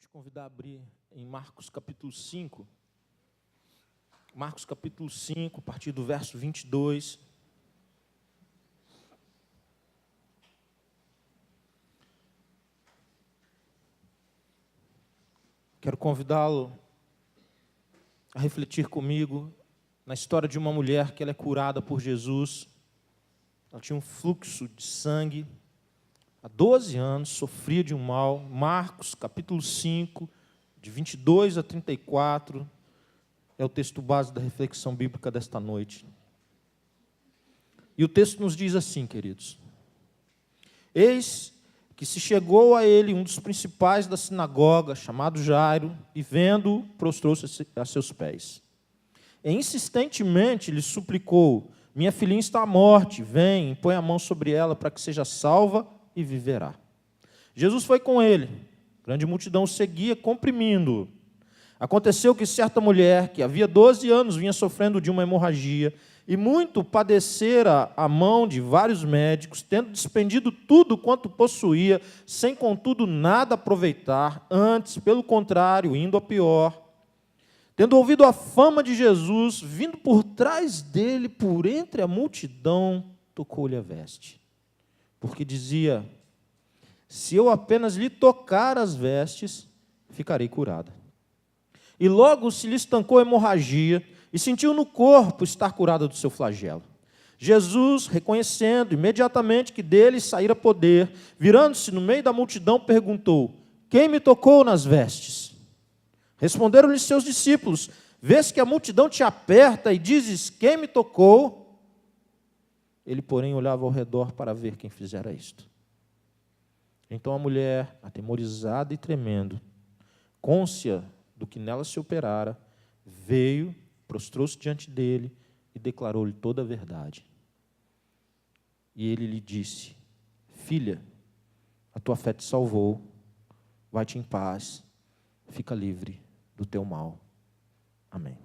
te convidar a abrir em Marcos capítulo 5. Marcos capítulo 5, a partir do verso 22. Quero convidá-lo a refletir comigo na história de uma mulher que ela é curada por Jesus. Ela tinha um fluxo de sangue há 12 anos, sofria de um mal. Marcos, capítulo 5, de 22 a 34, é o texto base da reflexão bíblica desta noite. E o texto nos diz assim, queridos: Eis que se chegou a ele um dos principais da sinagoga, chamado Jairo, e vendo-o, prostrou-se a seus pés. E insistentemente lhe suplicou: minha filhinha está à morte, vem, põe a mão sobre ela para que seja salva e viverá. Jesus foi com ele, grande multidão o seguia, comprimindo-o. Aconteceu que certa mulher, que havia 12 anos vinha sofrendo de uma hemorragia, e muito padecera a mão de vários médicos, tendo despendido tudo quanto possuía, sem contudo nada aproveitar, antes, pelo contrário, indo a pior. Tendo ouvido a fama de Jesus, vindo por trás dele, por entre a multidão, tocou-lhe a veste. Porque dizia: se eu apenas lhe tocar as vestes, ficarei curada. E logo se lhe estancou a hemorragia, e sentiu no corpo estar curada do seu flagelo. Jesus, reconhecendo imediatamente que dele saíra poder, virando-se no meio da multidão, perguntou: quem me tocou nas vestes? Responderam-lhe seus discípulos: vês que a multidão te aperta e dizes: quem me tocou? Ele, porém, olhava ao redor para ver quem fizera isto. Então a mulher, atemorizada e tremendo, cônscia do que nela se operara, veio, prostrou-se diante dele e declarou-lhe toda a verdade. E ele lhe disse: filha, a tua fé te salvou, vai-te em paz, fica livre do teu mal. Amém.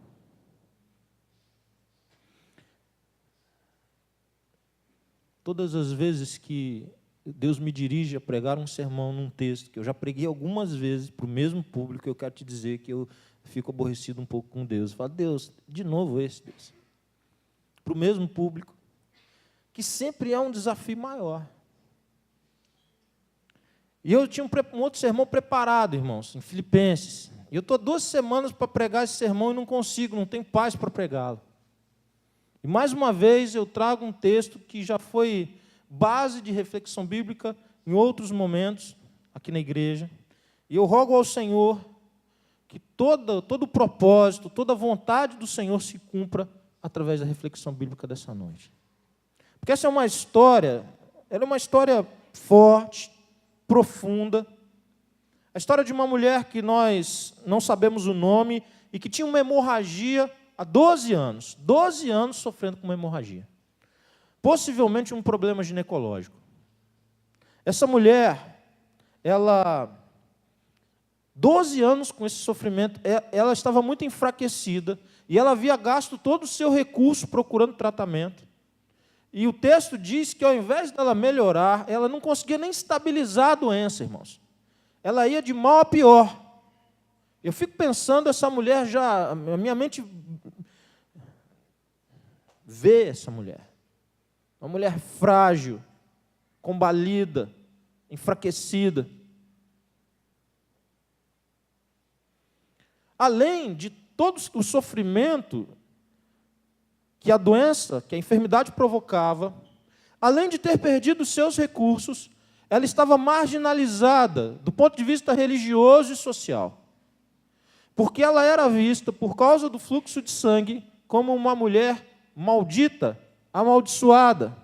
Todas as vezes que Deus me dirige a pregar um sermão num texto, que eu já preguei algumas vezes para o mesmo público, eu quero te dizer que eu fico aborrecido um pouco com Deus. Eu falo: Deus, de novo esse, Deus. Para o mesmo público, que sempre é um desafio maior. E eu tinha um outro sermão preparado, irmãos, em Filipenses. E eu estou 2 semanas para pregar esse sermão e não consigo, não tenho paz para pregá-lo. E mais uma vez eu trago um texto que já foi base de reflexão bíblica em outros momentos aqui na igreja. E eu rogo ao Senhor que todo o propósito, toda a vontade do Senhor se cumpra através da reflexão bíblica dessa noite. Porque essa é uma história, ela é uma história forte, profunda. A história de uma mulher que nós não sabemos o nome e que tinha uma hemorragia há 12 anos. 12 anos sofrendo com uma hemorragia. Possivelmente um problema ginecológico. Essa mulher, ela, 12 anos com esse sofrimento, ela estava muito enfraquecida e ela havia gasto todo o seu recurso procurando tratamento. E o texto diz que, ao invés dela melhorar, ela não conseguia nem estabilizar a doença, irmãos. Ela ia de mal a pior. Eu fico pensando, essa mulher já, a minha mente vê essa mulher. Uma mulher frágil, combalida, enfraquecida. Além de todo o sofrimento que a doença, que a enfermidade provocava, além de ter perdido os seus recursos, ela estava marginalizada do ponto de vista religioso e social. Porque ela era vista, por causa do fluxo de sangue, como uma mulher maldita, amaldiçoada.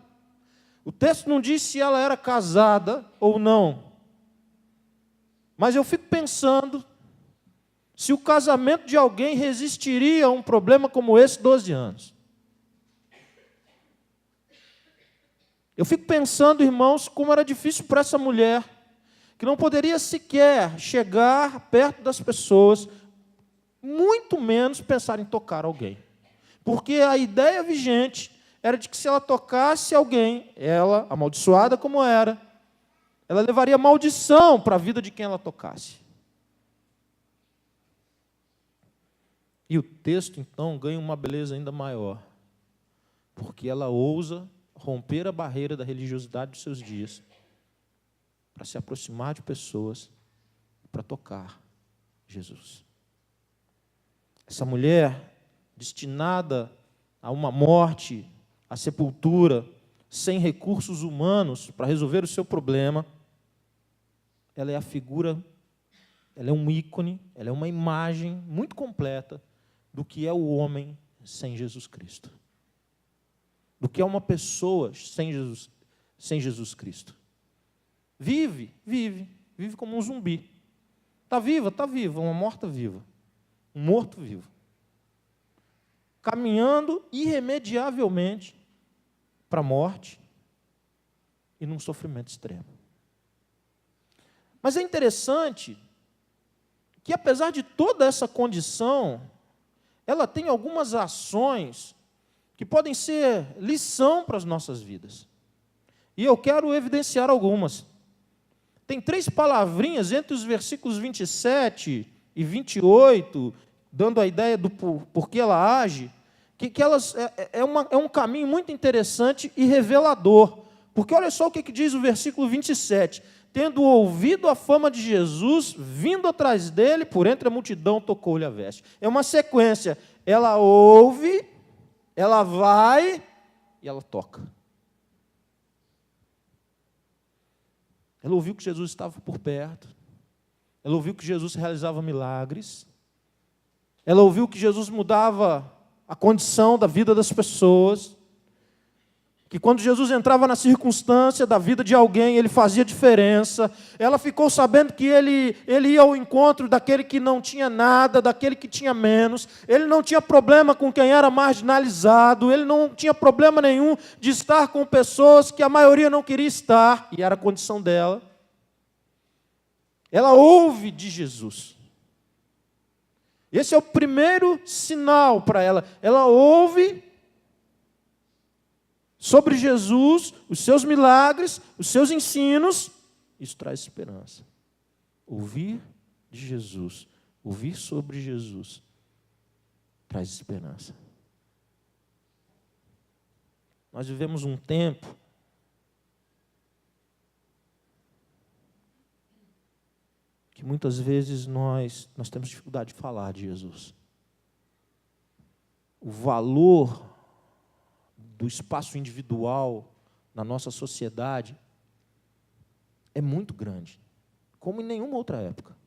O texto não diz se ela era casada ou não. Mas eu fico pensando se o casamento de alguém resistiria a um problema como esse, 12 anos. Eu fico pensando, irmãos, como era difícil para essa mulher, que não poderia sequer chegar perto das pessoas, muito menos pensar em tocar alguém. Porque a ideia vigente era de que se ela tocasse alguém, ela, amaldiçoada como era, ela levaria maldição para a vida de quem ela tocasse. E o texto, então, ganha uma beleza ainda maior, porque ela ousa romper a barreira da religiosidade dos seus dias para se aproximar de pessoas, para tocar Jesus. Essa mulher, destinada a uma morte, à sepultura, sem recursos humanos para resolver o seu problema, ela é a figura, ela é um ícone, ela é uma imagem muito completa do que é o homem sem Jesus Cristo. Do que é uma pessoa sem Jesus Cristo. Vive como um zumbi. Está viva, uma morta viva. Um morto vivo. Caminhando irremediavelmente para a morte e num sofrimento extremo. Mas é interessante que, apesar de toda essa condição, ela tem algumas ações que podem ser lição para as nossas vidas. E eu quero evidenciar algumas. Tem 3 palavrinhas entre os versículos 27 e 28, dando a ideia do porquê ela age, que elas é um caminho muito interessante e revelador. Porque olha só o que diz o versículo 27. Tendo ouvido a fama de Jesus, vindo atrás dele, por entre a multidão, tocou-lhe a veste. É uma sequência. Ela ouve, ela vai e ela toca. Ela ouviu que Jesus estava por perto. Ela ouviu que Jesus realizava milagres. Ela ouviu que Jesus mudava a condição da vida das pessoas. Que quando Jesus entrava na circunstância da vida de alguém, ele fazia diferença. Ela ficou sabendo que ele ia ao encontro daquele que não tinha nada, daquele que tinha menos. Ele não tinha problema com quem era marginalizado. Ele não tinha problema nenhum de estar com pessoas que a maioria não queria estar, e era a condição dela. Ela ouve de Jesus. Esse é o primeiro sinal para ela. Ela ouve sobre Jesus, os seus milagres, os seus ensinos. Isso traz esperança. Ouvir de Jesus, ouvir sobre Jesus, traz esperança. Nós vivemos um tempo que muitas vezes nós temos dificuldade de falar de Jesus. O valor do espaço individual na nossa sociedade é muito grande, como em nenhuma outra época.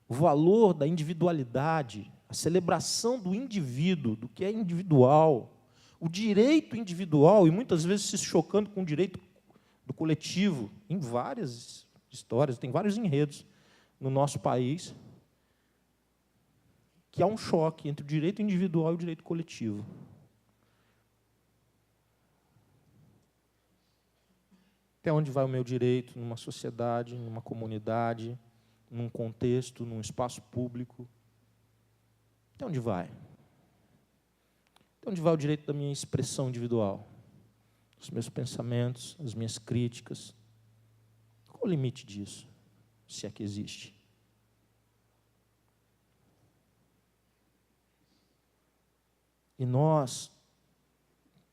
O valor da individualidade, a celebração do indivíduo, do que é individual, o direito individual, e muitas vezes se chocando com o direito do coletivo, em várias histórias, tem vários enredos no nosso país, que há um choque entre o direito individual e o direito coletivo. Até onde vai o meu direito numa sociedade, numa comunidade, num contexto, num espaço público? Até onde vai? Até onde vai o direito da minha expressão individual? Os meus pensamentos, as minhas críticas? Qual o limite disso, se é que existe? E nós,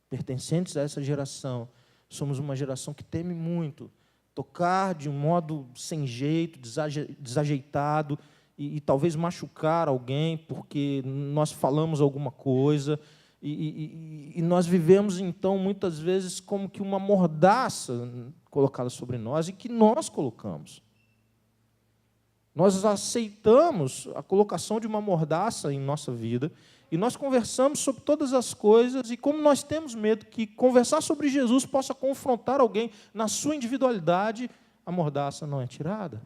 pertencentes a essa geração, somos uma geração que teme muito tocar de um modo sem jeito, desajeitado, e talvez machucar alguém porque nós falamos alguma coisa, e nós vivemos, então, muitas vezes como que uma mordaça colocada sobre nós, e que nós colocamos. Nós aceitamos a colocação de uma mordaça em nossa vida, e nós conversamos sobre todas as coisas, e como nós temos medo que conversar sobre Jesus possa confrontar alguém na sua individualidade, a mordaça não é tirada.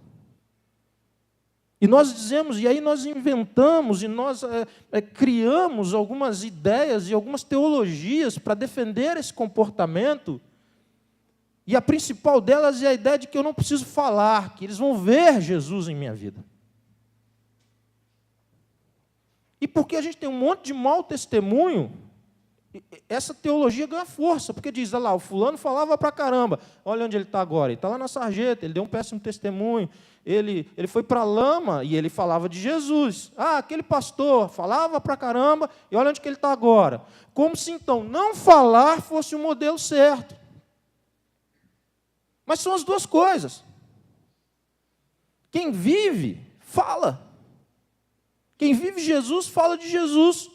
E nós dizemos, e aí nós inventamos, e nós criamos algumas ideias e algumas teologias para defender esse comportamento, e a principal delas é a ideia de que eu não preciso falar, que eles vão ver Jesus em minha vida. E porque a gente tem um monte de mau testemunho, essa teologia ganha força, porque diz, olha lá, o fulano falava pra caramba, olha onde ele está agora, ele está lá na sarjeta, ele deu um péssimo testemunho, ele foi para a lama e ele falava de Jesus. Ah, aquele pastor falava pra caramba, e olha onde que ele está agora. Como se, então, não falar fosse o modelo certo. Mas são as duas coisas. Quem vive, fala. Quem vive Jesus, fala de Jesus.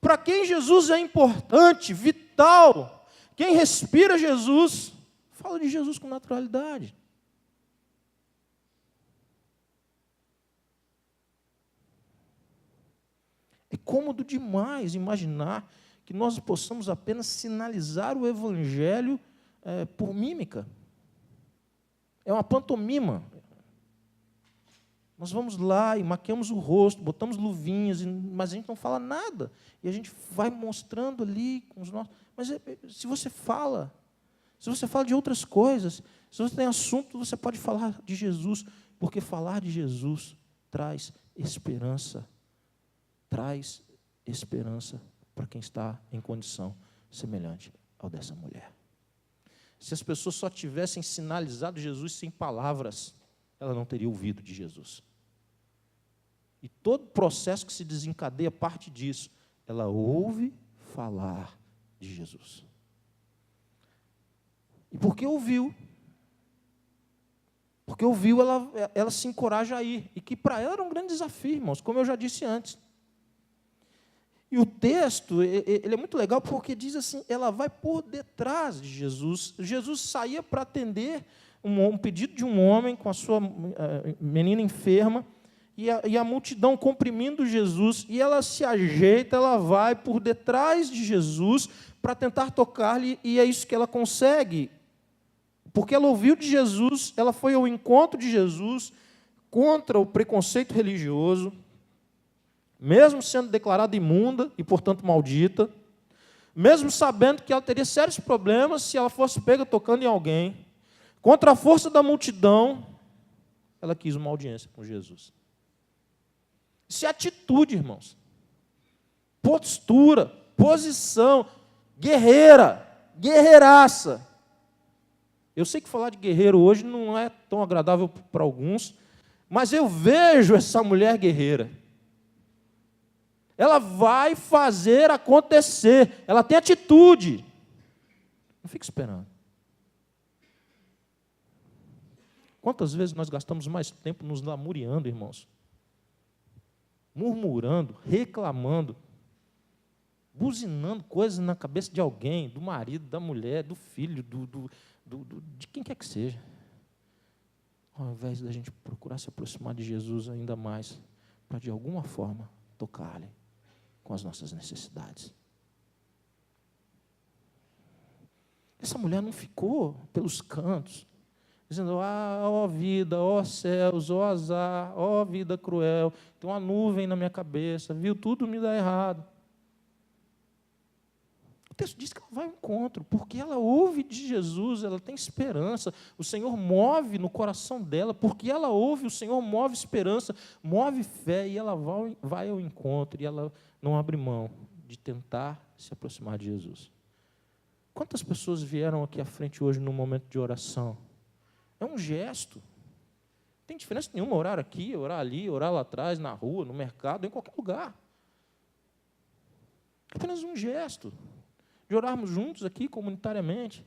Para quem Jesus é importante, vital, quem respira Jesus, fala de Jesus com naturalidade. É cômodo demais imaginar que nós possamos apenas sinalizar o Evangelho por mímica. É uma pantomima. Nós vamos lá e maquiamos o rosto, botamos luvinhas, mas a gente não fala nada. E a gente vai mostrando ali com os nossos... Mas se você fala de outras coisas, se você tem assunto, você pode falar de Jesus, porque falar de Jesus traz esperança. Traz esperança para quem está em condição semelhante ao dessa mulher. Se as pessoas só tivessem sinalizado Jesus sem palavras, ela não teria ouvido de Jesus. E todo processo que se desencadeia parte disso. Ela ouve falar de Jesus. E porque ouviu, ela se encoraja a ir. E que para ela era um grande desafio, irmãos, como eu já disse antes. E o texto, ele é muito legal porque diz assim, ela vai por detrás de Jesus. Jesus saía para atender um pedido de um homem com a sua menina enferma, e a multidão comprimindo Jesus, e ela se ajeita, ela vai por detrás de Jesus para tentar tocar-lhe, e é isso que ela consegue. Porque ela ouviu de Jesus, ela foi ao encontro de Jesus, contra o preconceito religioso, mesmo sendo declarada imunda e, portanto, maldita, mesmo sabendo que ela teria sérios problemas se ela fosse pega tocando em alguém, contra a força da multidão, ela quis uma audiência com Jesus. Isso é atitude, irmãos. Postura, posição, guerreira, guerreiraça. Eu sei que falar de guerreiro hoje não é tão agradável para alguns, mas eu vejo essa mulher guerreira. Ela vai fazer acontecer, ela tem atitude. Não fica esperando. Quantas vezes nós gastamos mais tempo nos lamuriando, irmãos? Murmurando, reclamando, buzinando coisas na cabeça de alguém, do marido, da mulher, do filho, de quem quer que seja. Ao invés da gente procurar se aproximar de Jesus ainda mais, para de alguma forma tocar-lhe com as nossas necessidades. Essa mulher não ficou pelos cantos, dizendo, ó vida, ó céus, ó azar, ó vida cruel, tem uma nuvem na minha cabeça, viu, tudo me dá errado. O texto diz que ela vai ao encontro, porque ela ouve de Jesus, ela tem esperança, o Senhor move no coração dela, porque ela ouve, o Senhor move esperança, move fé, e ela vai ao encontro, e ela não abre mão de tentar se aproximar de Jesus. Quantas pessoas vieram aqui à frente hoje no momento de oração? É um gesto. Não tem diferença nenhuma orar aqui, orar ali, orar lá atrás, na rua, no mercado, em qualquer lugar. É apenas um gesto de orarmos juntos aqui, comunitariamente.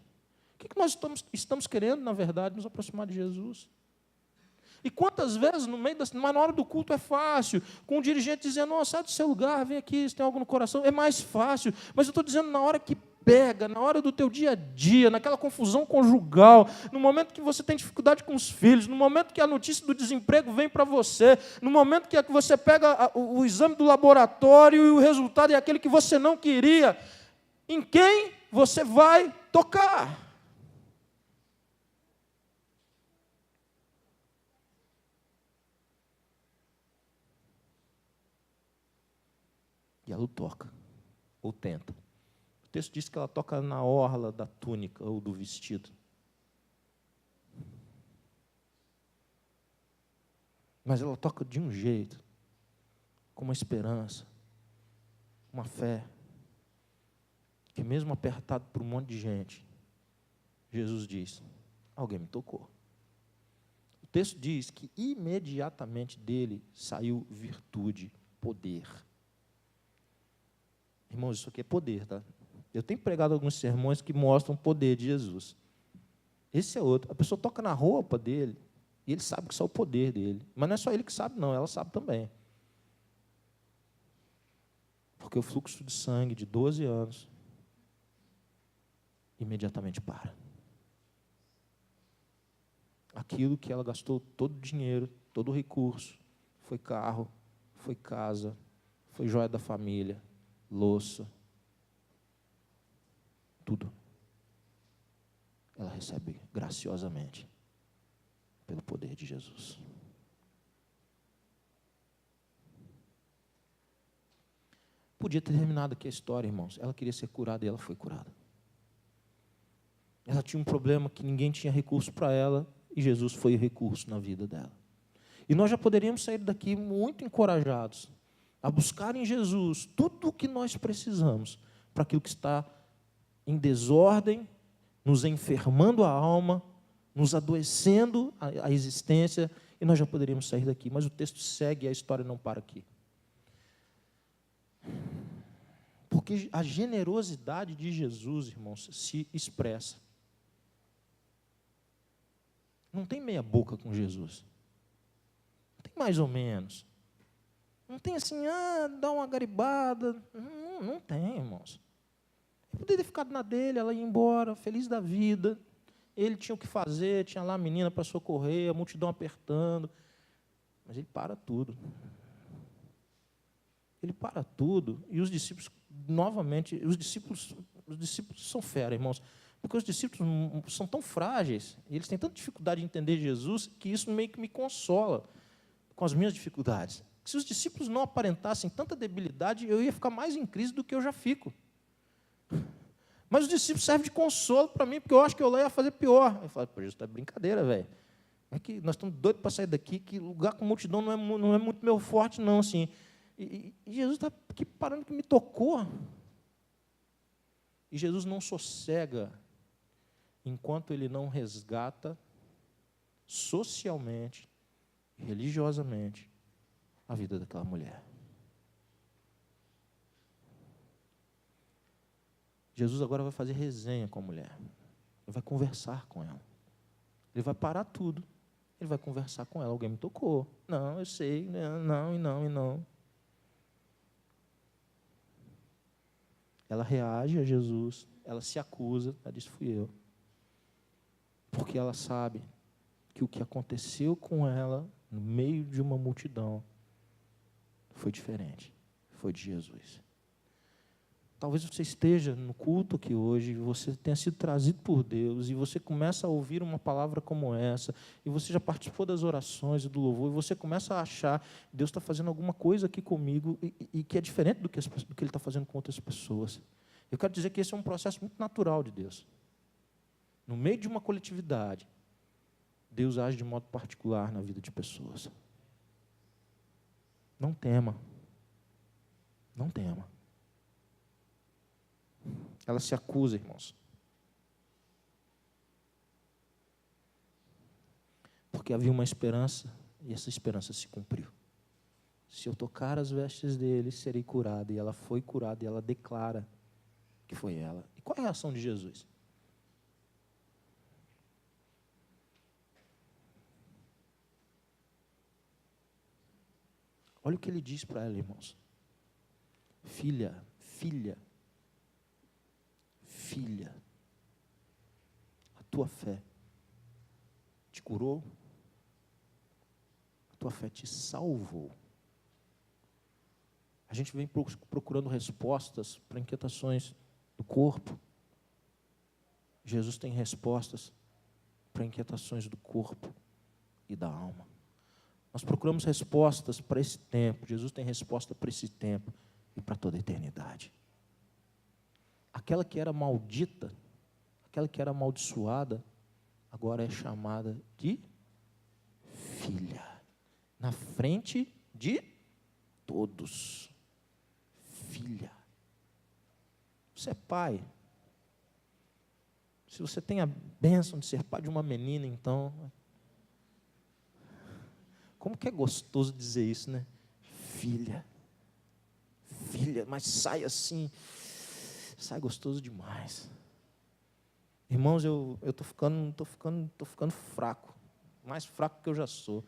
O que nós estamos querendo, na verdade, nos aproximar de Jesus? E quantas vezes, mas na hora do culto é fácil, com o dirigente dizendo, não, sai do seu lugar, vem aqui, se tem algo no coração, é mais fácil. Mas eu estou dizendo, na hora que pega, na hora do teu dia a dia, naquela confusão conjugal, no momento que você tem dificuldade com os filhos, no momento que a notícia do desemprego vem para você, no momento que você pega o exame do laboratório e o resultado é aquele que você não queria, em quem você vai tocar? E ela o toca, ou tenta. O texto diz que ela toca na orla da túnica ou do vestido. Mas ela toca de um jeito, com uma esperança, uma fé. que mesmo apertado por um monte de gente, Jesus diz, alguém me tocou. O texto diz que imediatamente dele saiu virtude, poder. Irmãos, isso aqui é poder, tá? Eu tenho pregado alguns sermões que mostram o poder de Jesus. Esse é outro. A pessoa toca na roupa dele e ele sabe que isso é o poder dele. Mas não é só ele que sabe, não. Ela sabe também. Porque o fluxo de sangue de 12 anos imediatamente para. Aquilo que ela gastou todo o dinheiro, todo o recurso, foi carro, foi casa, foi joia da família, louça, tudo. Ela recebe graciosamente pelo poder de Jesus. Podia ter terminado aqui a história, irmãos. Ela queria ser curada e ela foi curada. Ela tinha um problema que ninguém tinha recurso para ela e Jesus foi o recurso na vida dela. E nós já poderíamos sair daqui muito encorajados a buscar em Jesus tudo o que nós precisamos para aquilo que está em desordem, nos enfermando a alma, nos adoecendo a existência, e nós já poderíamos sair daqui. Mas o texto segue e a história não para aqui. Porque a generosidade de Jesus, irmãos, se expressa. Não tem meia boca com Jesus. Não tem mais ou menos. Não tem assim, dá uma garibada. Não tem, irmãos. Ele poderia ter ficado na dele, ela ia embora, feliz da vida. Ele tinha o que fazer, tinha lá a menina para socorrer, a multidão apertando. Mas ele para tudo. Ele para tudo. E os discípulos, novamente, os discípulos são fera, irmãos. Porque os discípulos são tão frágeis, e eles têm tanta dificuldade de entender Jesus, que isso meio que me consola com as minhas dificuldades. Se os discípulos não aparentassem tanta debilidade, eu ia ficar mais em crise do que eu já fico. Mas os discípulos servem de consolo para mim, porque eu acho que eu lá ia fazer pior. Eu falo, pô, Jesus, tá brincadeira, velho. É que nós estamos doidos para sair daqui, que lugar com multidão não é muito meu forte, não, assim. E Jesus está aqui parando que me tocou. E Jesus não sossega enquanto ele não resgata socialmente, religiosamente, a vida daquela mulher. Jesus agora vai fazer resenha com a mulher. Ele vai conversar com ela. Ele vai parar tudo. Ele vai conversar com ela. Alguém me tocou. Não, eu sei. Não, e não, e não. Ela reage a Jesus. Ela se acusa. Ela diz, fui eu. Porque ela sabe que o que aconteceu com ela, no meio de uma multidão, foi diferente. Foi de Jesus. Talvez você esteja no culto aqui hoje, você tenha sido trazido por Deus, e você começa a ouvir uma palavra como essa, e você já participou das orações e do louvor, e você começa a achar que Deus está fazendo alguma coisa aqui comigo, e que é diferente do que Ele está fazendo com outras pessoas. Eu quero dizer que esse é um processo muito natural de Deus. No meio de uma coletividade, Deus age de modo particular na vida de pessoas. Não tema. Não tema. Ela se acusa, irmãos. Porque havia uma esperança, e essa esperança se cumpriu. Se eu tocar as vestes dele, serei curada. E ela foi curada, e ela declara que foi ela. E qual é a reação de Jesus? Olha o que ele diz para ela, irmãos. Filha, filha, filha, a tua fé te curou, a tua fé te salvou. A gente vem procurando respostas para inquietações do corpo. Jesus tem respostas para inquietações do corpo e da alma. Nós procuramos respostas para esse tempo. Jesus tem resposta para esse tempo e para toda a eternidade. Aquela que era maldita, aquela que era amaldiçoada, agora é chamada de filha. Na frente de todos. Filha. Você é pai. Se você tem a bênção de ser pai de uma menina, então, como que é gostoso dizer isso, né? Filha, mas sai assim, sai gostoso demais. Irmãos, eu estou ficando fraco, mais fraco que eu já sou.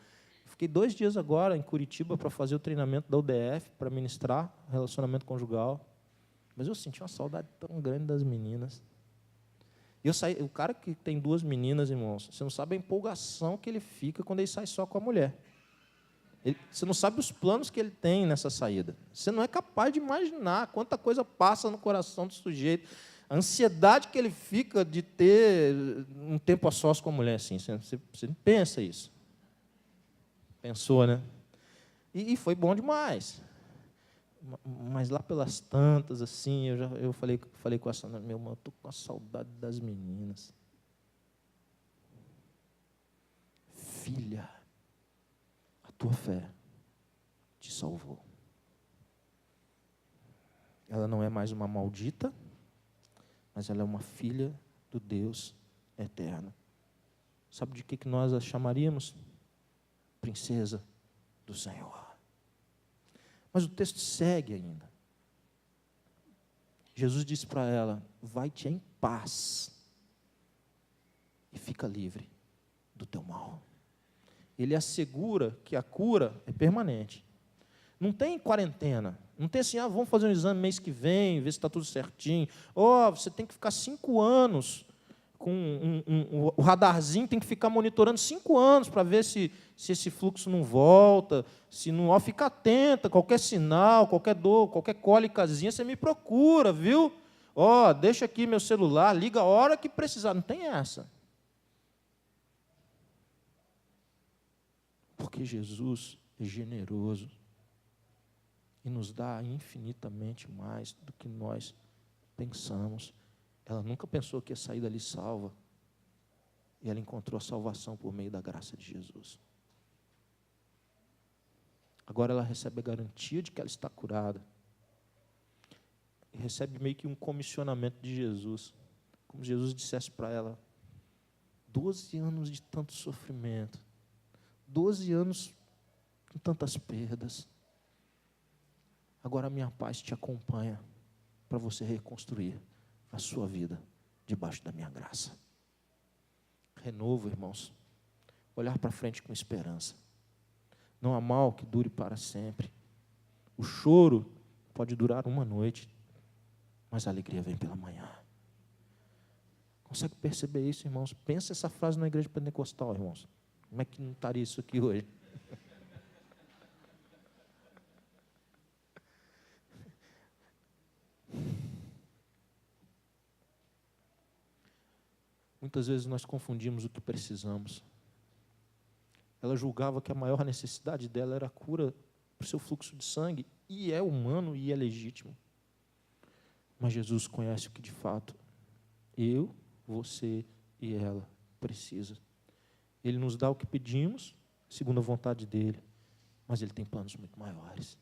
Fiquei 2 dias agora em Curitiba para fazer o treinamento da UDF, para ministrar relacionamento conjugal. Mas eu senti uma saudade tão grande das meninas. O cara que tem 2 meninas, irmãos, você não sabe a empolgação que ele fica quando ele sai só com a mulher. Você não sabe os planos que ele tem nessa saída. Você não é capaz de imaginar quanta coisa passa no coração do sujeito. A ansiedade que ele fica de ter um tempo a sós com a mulher. Assim, você não pensa isso. Pensou, né? E foi bom demais. Mas lá pelas tantas, assim, eu falei com a Sandra, meu irmão, estou com a saudade das meninas. Filha, a tua fé te salvou. Ela não é mais uma maldita, mas ela é uma filha do Deus eterno. Sabe de que nós a chamaríamos? Princesa do Senhor. Mas o texto segue ainda. Jesus disse para ela, vai-te em paz e fica livre do teu mal. Ele assegura que a cura é permanente. Não tem quarentena. Não tem assim, vamos fazer um exame mês que vem, ver se está tudo certinho. Você tem que ficar 5 anos com o radarzinho, tem que ficar monitorando 5 anos para ver se esse fluxo não volta, se não, fica atenta, qualquer sinal, qualquer dor, qualquer cólicazinha, você me procura, viu? Deixa aqui meu celular, liga a hora que precisar. Não tem essa. Porque Jesus é generoso e nos dá infinitamente mais do que nós pensamos. Ela nunca pensou que ia sair dali salva. E ela encontrou a salvação por meio da graça de Jesus. Agora ela recebe a garantia de que ela está curada. E recebe meio que um comissionamento de Jesus. Como Jesus dissesse para ela, 12 anos de tanto sofrimento, 12 anos com tantas perdas. Agora a minha paz te acompanha para você reconstruir a sua vida debaixo da minha graça. Renovo, irmãos. Olhar para frente com esperança. Não há mal que dure para sempre. O choro pode durar uma noite, mas a alegria vem pela manhã. Consegue perceber isso, irmãos? Pensa essa frase na igreja pentecostal, irmãos. Como é que não estaria isso aqui hoje? Muitas vezes nós confundimos o que precisamos. Ela julgava que a maior necessidade dela era a cura para o seu fluxo de sangue, e é humano e é legítimo. Mas Jesus conhece o que de fato eu, você e ela precisa. Ele nos dá o que pedimos, segundo a vontade dele, mas ele tem planos muito maiores.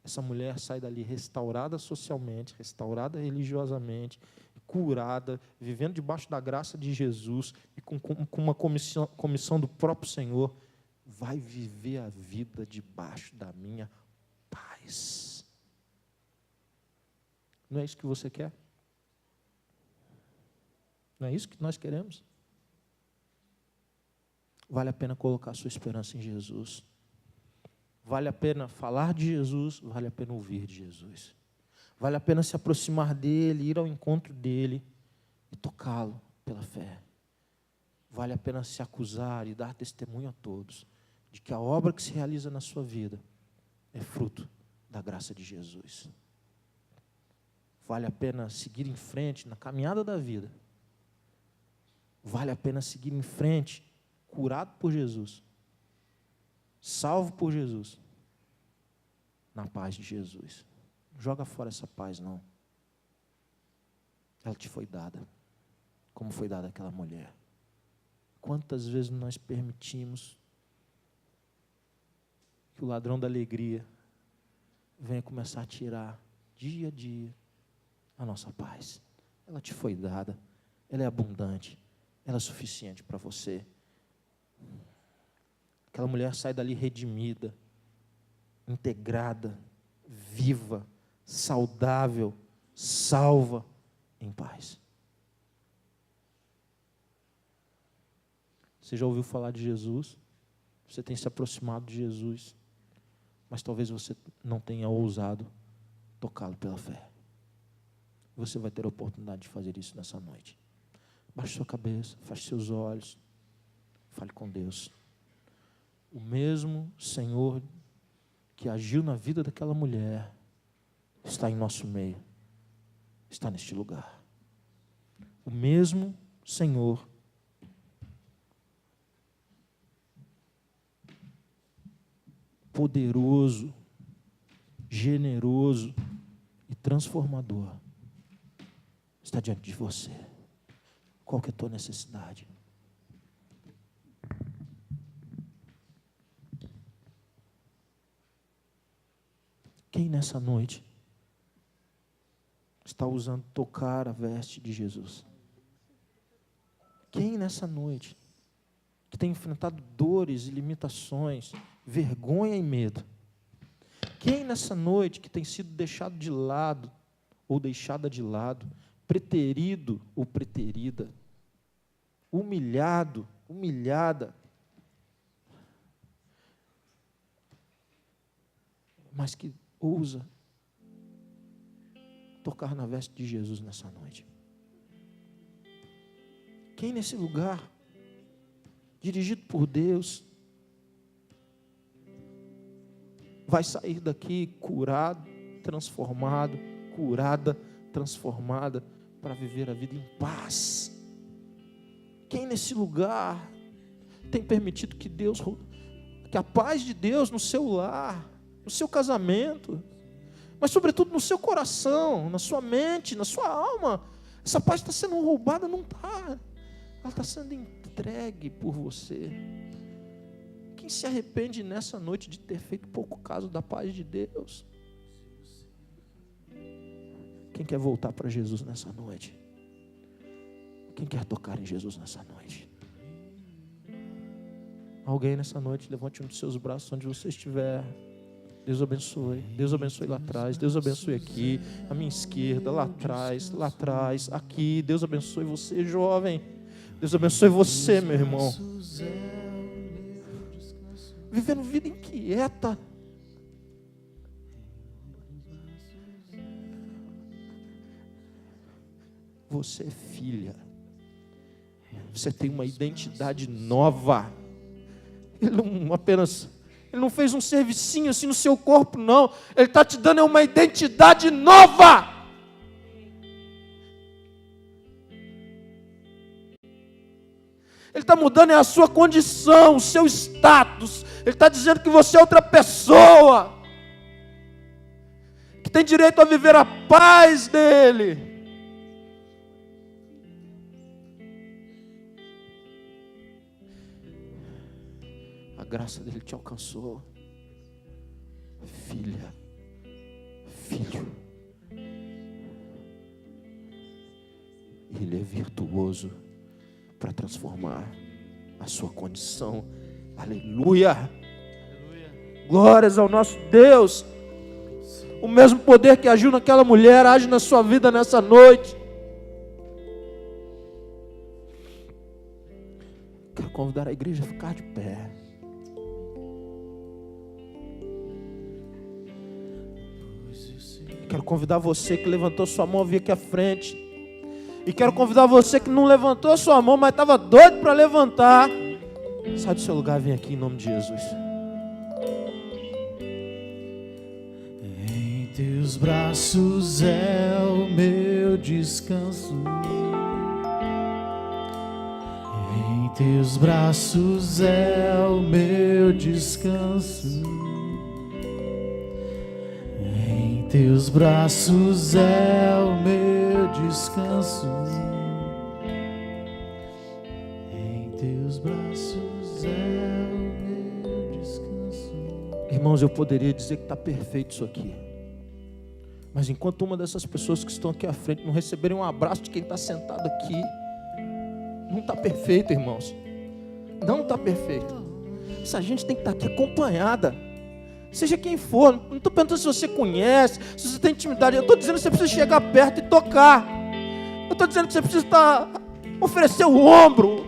Essa mulher sai dali restaurada socialmente, restaurada religiosamente, curada, vivendo debaixo da graça de Jesus e com uma comissão do próprio Senhor, vai viver a vida debaixo da minha paz. Não é isso que você quer? Não é isso que nós queremos? Vale a pena colocar a sua esperança em Jesus. Vale a pena falar de Jesus, vale a pena ouvir de Jesus. Vale a pena se aproximar dele, ir ao encontro dele e tocá-lo pela fé. Vale a pena se acusar e dar testemunho a todos de que a obra que se realiza na sua vida é fruto da graça de Jesus. Vale a pena seguir em frente na caminhada da vida. Vale a pena seguir em frente, curado por Jesus, salvo por Jesus, na paz de Jesus. Não joga fora essa paz, não. Ela te foi dada, como foi dada àquela mulher. Quantas vezes nós permitimos que o ladrão da alegria venha começar a tirar, dia a dia, a nossa paz. Ela te foi dada, ela é abundante, ela é suficiente para você. Aquela mulher sai dali redimida, integrada, viva, saudável, salva, em paz. Você já ouviu falar de Jesus? Você tem se aproximado de Jesus, mas talvez você não tenha ousado tocá-lo pela fé. Você vai ter a oportunidade de fazer isso nessa noite. Baixe sua cabeça, feche seus olhos, fale com Deus. O mesmo Senhor que agiu na vida daquela mulher está em nosso meio, está neste lugar. O mesmo Senhor poderoso, generoso e transformador está diante de você. Qual que é a tua necessidade? Quem nessa noite está usando tocar a veste de Jesus? Quem nessa noite que tem enfrentado dores e limitações, vergonha e medo? Quem nessa noite que tem sido deixado de lado ou deixada de lado, preterido ou preterida, humilhado, humilhada, mas que ousa tocar na veste de Jesus nessa noite? Quem nesse lugar, dirigido por Deus, vai sair daqui curado, transformado, curada, transformada, para viver a vida em paz? Quem nesse lugar tem permitido que a paz de Deus no seu lar, no seu casamento, mas sobretudo no seu coração, na sua mente, na sua alma, essa paz está sendo roubada? Não está. Ela está sendo entregue por você. Quem se arrepende nessa noite de ter feito pouco caso da paz de Deus? Quem quer voltar para Jesus nessa noite? Quem quer tocar em Jesus nessa noite? Alguém nessa noite, levante um dos seus braços onde você estiver. Deus abençoe. Deus abençoe lá atrás. Deus abençoe aqui, à minha esquerda, lá atrás, aqui. Deus abençoe você, jovem. Deus abençoe você, meu irmão. Vivendo vida inquieta. Você é filha. Você tem uma identidade nova. Ele não fez um servicinho assim no seu corpo, não. Ele está te dando uma identidade nova. Ele está mudando a sua condição, o seu status. Ele está dizendo que você é outra pessoa, que tem direito a viver a paz dele. A graça dele te alcançou. Filha, filho. Ele é virtuoso para transformar a sua condição. Aleluia. Aleluia. Glórias ao nosso Deus. O mesmo poder que agiu naquela mulher age na sua vida nessa noite. Quero convidar a igreja a ficar de pé. Quero convidar você que levantou sua mão a vir aqui à frente. E quero convidar você que não levantou sua mão, mas estava doido para levantar. Sai do seu lugar, vem aqui em nome de Jesus. Em teus braços é o meu descanso. Em teus braços é o meu descanso. Em teus braços é o meu descanso. Em teus braços é o meu descanso. Irmãos, eu poderia dizer que está perfeito isso aqui, Mas enquanto uma dessas pessoas que estão aqui à frente não receberem um abraço de quem está sentado aqui, não está perfeito, irmãos. Não está perfeito. Essa gente tem que estar aqui acompanhada. Seja quem for. Não estou perguntando se você conhece, se você tem intimidade. Eu estou dizendo que você precisa chegar perto e tocar. Eu estou dizendo que você precisa oferecer o ombro.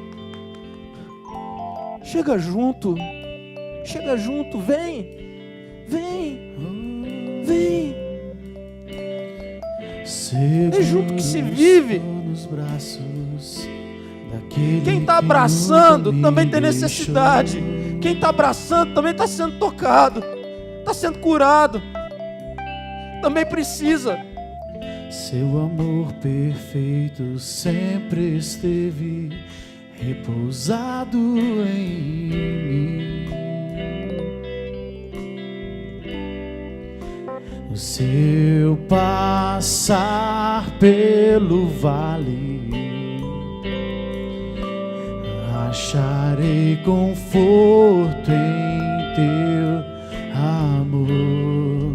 Chega junto. Chega junto. Vem. É junto que se vive. Quem está abraçando também tem necessidade. Quem está abraçando também está sendo tocado, está sendo curado, também precisa. Seu amor perfeito sempre esteve repousado em mim. No seu passar pelo vale, acharei conforto em teu amor,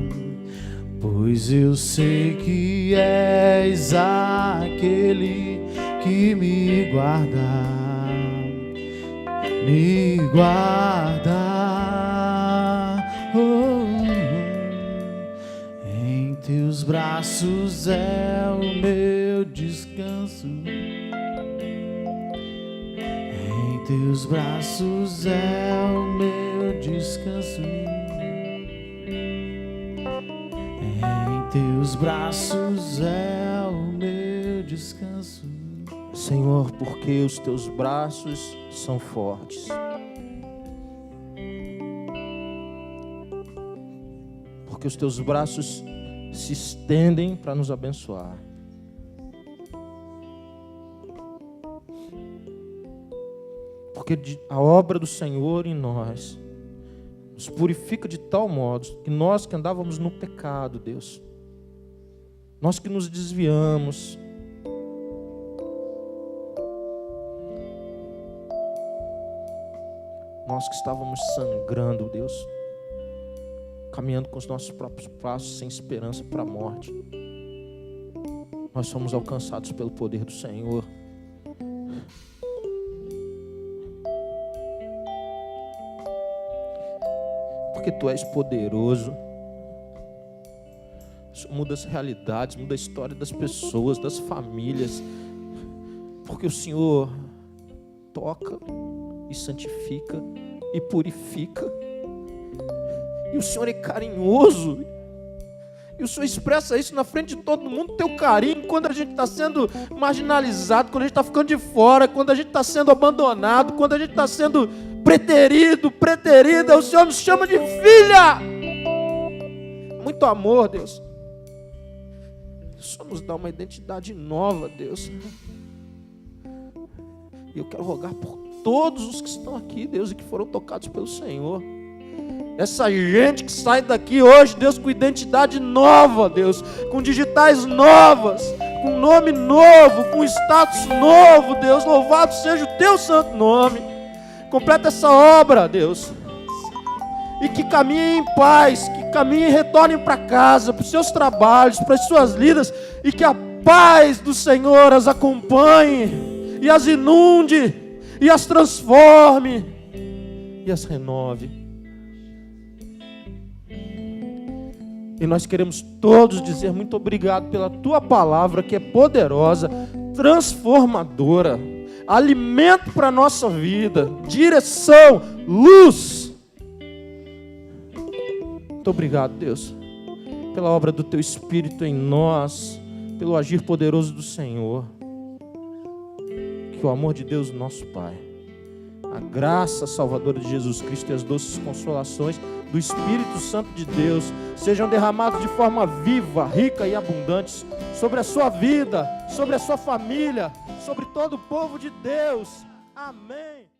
pois eu sei que és aquele que me guarda. Em teus braços é o meu descanso. Em teus braços é o meu descanso. Em teus braços é o meu descanso. Senhor, porque os teus braços são fortes. Porque os teus braços se estendem para nos abençoar. Porque a obra do Senhor em nós nos purifica de tal modo que nós que andávamos no pecado, Deus, nós que nos desviamos, nós que estávamos sangrando, Deus, caminhando com os nossos próprios passos sem esperança para a morte, nós somos alcançados pelo poder do Senhor. Porque Tu és poderoso. Isso muda as realidades, muda a história das pessoas, das famílias. Porque o Senhor toca e santifica e purifica. E o Senhor é carinhoso. E o Senhor expressa isso na frente de todo mundo, teu carinho, quando a gente está sendo marginalizado, quando a gente está ficando de fora, quando a gente está sendo abandonado, quando a gente está sendo preterida, o Senhor nos chama de filha. Muito amor, Deus. O Senhor nos dá uma identidade nova, Deus. E eu quero rogar por todos os que estão aqui, Deus, e que foram tocados pelo Senhor. Essa gente que sai daqui hoje, Deus, com identidade nova, Deus, com digitais novas, com nome novo, com status novo, Deus, louvado seja o Teu santo nome. Completa essa obra, Deus, e que caminhem em paz, que caminhem e retornem para casa, para os seus trabalhos, para as suas vidas, e que a paz do Senhor as acompanhe, e as inunde, e as transforme, e as renove. E nós queremos todos dizer muito obrigado pela Tua palavra, que é poderosa, transformadora, alimento para a nossa vida, direção, luz. Muito obrigado, Deus, pela obra do Teu Espírito em nós, pelo agir poderoso do Senhor. Que o amor de Deus, nosso Pai, a graça salvadora de Jesus Cristo e as doces consolações do Espírito Santo de Deus sejam derramados de forma viva, rica e abundante sobre a sua vida, sobre a sua família, sobre todo o povo de Deus. Amém.